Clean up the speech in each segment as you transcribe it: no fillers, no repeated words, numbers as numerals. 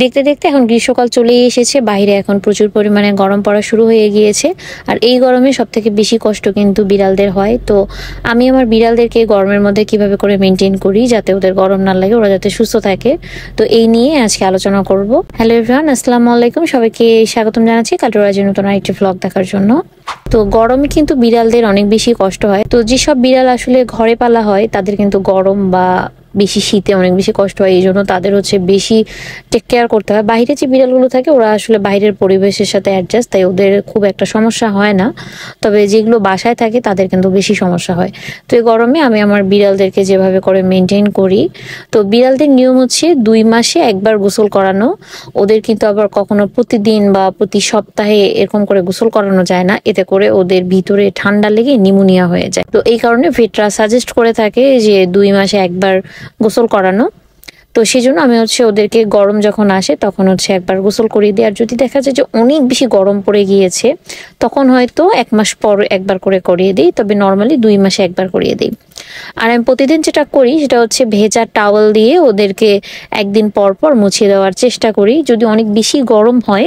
দেখতে দেখতে এখন গ্রীষ্মকাল চলেই এসেছে, বাইরে এখন প্রচুর পরিমাণে গরম পড়া শুরু হয়ে গিয়েছে। আর এই গরমে সব থেকে বেশি কষ্ট কিন্তু বিড়ালদের হয়। তো আমি আমার বিড়ালদেরকে গরমের মধ্যে কিভাবে করে মেনটেন করি যাতে ওদের গরম না লাগে, ওরা যাতে সুস্থ থাকে, তো এই নিয়ে আজকে আলোচনা করব। হ্যালো এভরিওয়ান, আসসালামু আলাইকুম, সবাইকে স্বাগতম জানাচ্ছি কালটোরাজের নতুন আরেকটি ভ্লগ দেখার জন্য। তো গরমে কিন্তু বিড়ালদের অনেক বেশি কষ্ট হয়। তো যেসব বিড়াল আসলে ঘরে পালা হয় তাদের কিন্তু গরম বা বেশি শীতে অনেক বেশি কষ্ট হয়, এই জন্য তাদের বেশি টেক কেয়ার করতে হয়। বাইরে যে বিড়ালগুলো থাকে ওরা আসলে বাইরের পরিবেশের সাথে অ্যাডজাস্ট, তাই ওদের খুব একটা সমস্যা হয় না। তবে যেগুলো বাসায় থাকে তাদের কিন্তু বেশি সমস্যা হয়। তো এই গরমে আমি আমার বিড়ালদেরকে যেভাবে করে মেনটেন করি, তো বিড়ালদের নিয়ম হচ্ছে 2 মাসে একবার গোসল করানো। ওদের কিন্তু আবার কখনো প্রতিদিন বা প্রতি সপ্তাহে এরকম করে গোসল করানো যায় না, এতে করে ওদের ভিতরে ঠান্ডা লেগে নিউমোনিয়া হয়ে যায়। তো এই কারণে ভেটরা সাজেস্ট করে থাকে যে 2 মাসে একবার গোসল করানো। তো সেই জন্য আমি ওদেরকে গরম যখন আসে তখন একবার গোসল করিয়ে দিই। আর যদি দেখা যায় যে অনেক বেশি গরম পড়ে গিয়েছে তখন হয়তো 1 মাস পর একবার করে করিয়ে দিই, তবে নর্মালি 2 মাসে একবার করিয়ে দিই। আর আমি প্রতিদিন যেটা করি সেটা ভেজা টাওয়াল দিয়ে ওদেরকে একদিন পর পর মুছিয়ে দেওয়ার চেষ্টা করি। যদি অনেক বেশি গরম হয়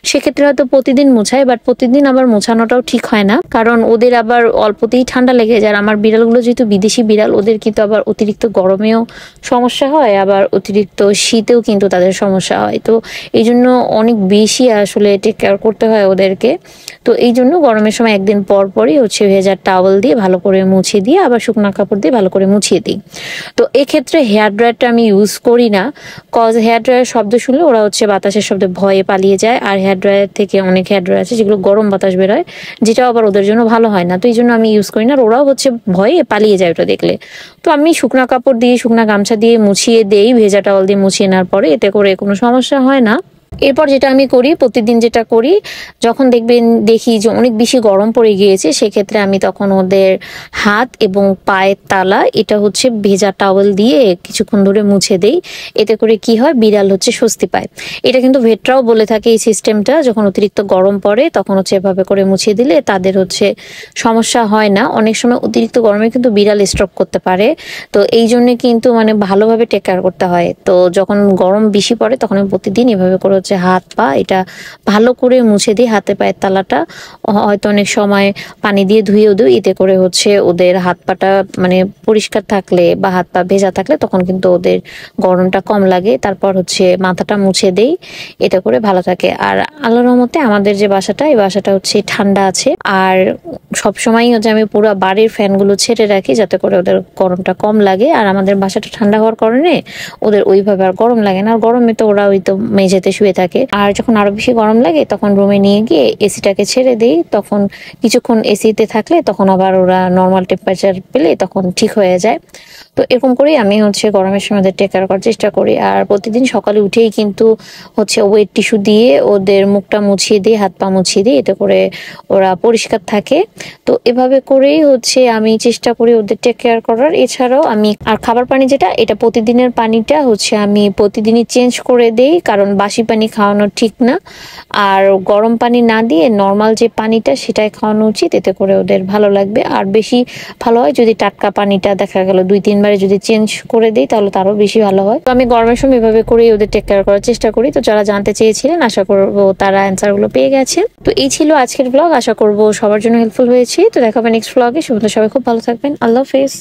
সেক্ষেত্রে হয়তো প্রতিদিন মুছাই, বাট প্রতিদিন আবার মোছানোটাও ঠিক হয় না, কারণ ওদের আবার অল্পতেই ঠান্ডা লেগে যায়। আমার বিড়ালগুলো যেহেতু বিদেশি বিড়াল, ওদের কিন্তু আবার অতিরিক্ত গরমেও সমস্যা হয়, আবার অতিরিক্ত শীতেও কিন্তু তাদের সমস্যা হয়। তো এই জন্য অনেক বেশি আসলে টেক কেয়ার করতে হয় ওদেরকে। তো এই জন্য গরমের সময় একদিন পর পরই ভেজা টাওয়াল দিয়ে ভালো করে মুছিয়ে দিয়ে আবার শুকনো কাপড় দিয়ে ভালো করে মুছিয়ে দিই। তো এক্ষেত্রে হেয়ার ড্রায়ারটা আমি ইউজ করি না, কজ হেয়ার ড্রায়ার শব্দ শুনলে ওরা বাতাসের শব্দে ভয়ে পালিয়ে যায়। আর হেয়ার ড্রায়ার থেকে অনেক হেয়ার ড্রায়ার আছে যেগুলো গরম বাতাস বেরোয়, যেটাও আবার ওদের জন্য ভালো হয় না। তো এই জন্য আমি ইউজ করি না, আর ওরাও ভয়ে পালিয়ে যায় ওটা দেখলে। তো আমি শুকনা কাপড় দিয়ে, শুকনা গামছা দিয়ে মুছিয়ে দেই, ভেজা টাওয়াল দিয়ে মুছিয়ে নেওয়ার পরে, এতে করে কোনো সমস্যা হয় না। এরপর যেটা আমি করি, প্রতিদিন যেটা করি, যখন দেখি যে অনেক বেশি গরম পড়ে গিয়েছে সেক্ষেত্রে আমি তখন ওদের হাত এবং পায়ের তালা এটা ভেজা টাওয়াল দিয়ে কিছুক্ষণ ধরে মুছে দেই। এতে করে কি হয়, বিড়াল স্বস্তি পায়। এটা কিন্তু ভেটরাও বলে থাকে এই সিস্টেমটা, যখন অতিরিক্ত গরম পড়ে তখন এভাবে করে মুছিয়ে দিলে তাদের সমস্যা হয় না। অনেক সময় অতিরিক্ত গরমে কিন্তু বিড়াল স্ট্রোক করতে পারে, তো এই জন্য কিন্তু ভালোভাবে টেক কেয়ার করতে হয়। তো যখন গরম বেশি পড়ে তখন আমি প্রতিদিন এভাবে করে হাত পা এটা ভালো করে মুছে দিই। হাতে পায়ের তালাটা হয়তো অনেক সময় পানি দিয়ে ধুয়েও দিই, এতে করে ওদের হাত পাটা পরিষ্কার থাকলে বা হাত পা ভেজা থাকলে তখন কিন্তু ওদের গরমটা কম লাগে। তারপর মাথাটা মুছে দেই, এটা করে ভালো থাকে। আর আল্লাহর রহমতে আমাদের যে বাসাটা, এই বাসাটা ঠান্ডা আছে। আর সবসময় আমি পুরো বাড়ির ফ্যানগুলো ছেড়ে রাখি যাতে করে ওদের গরমটা কম লাগে। আর আমাদের বাসাটা ঠান্ডা হওয়ার কারণে ওদের ওইভাবে আর গরম লাগে না। আর গরমে তো ওরা মেঝেতে শুয়ে থাকে। আর যখন আরো বেশি গরম লাগে তখন রুমে নিয়ে গিয়ে এসিটাকে ছেড়ে দেই। তখন কিছুক্ষণ এসিতে থাকলে তখন আবার ওরা নর্মাল টেম্পারেচার পেলে তখন ঠিক হয়ে যায়। তো এরকম করেই আমি গরমের সময় ওদের টেক কেয়ার করার চেষ্টা করি। আর প্রতিদিন সকালে উঠেই কিন্তু ওয়েট টিস্যু দিয়ে ওদের মুখটা মুছিয়ে দিই, হাত পা মুছিয়ে দিই, এতে করে ওরা পরিষ্কার থাকে। তো এভাবে করেই আমি চেষ্টা করি ওদের টেক কেয়ার করার। এছাড়াও আমি আর খাবার পানি যেটা, এটা প্রতিদিনের পানিটা আমি প্রতিদিনই চেঞ্জ করে দেই, কারণ বাসি পানি খাওয়ানো ঠিক না। আর গরম পানি না দিয়ে নর্মাল যে পানিটা সেটাই খাওয়ানো উচিত, এতে করে ওদের ভালো লাগবে। আর বেশি ভালো হয় যদি টাটকা পানিটা দেখা গেল 2-3 বারে যদি চেঞ্জ করে দিই তাহলে তারও বেশি ভালো হয়। তো আমি গরমের সময় এভাবে করেই ওদের টেক কেয়ার করার চেষ্টা করি। তো যারা জানতে চেয়েছিলেন আশা করবো তারা অ্যান্সার গুলো পেয়ে গেছেন। তো এই ছিল আজকের ব্লগ, আশা করবো সবার জন্য হেল্পফুল হয়েছে। তো দেখাবেন নেক্সট ব্লগে। সবাই খুব ভালো থাকবেন। আল্লাহ হাফেজ।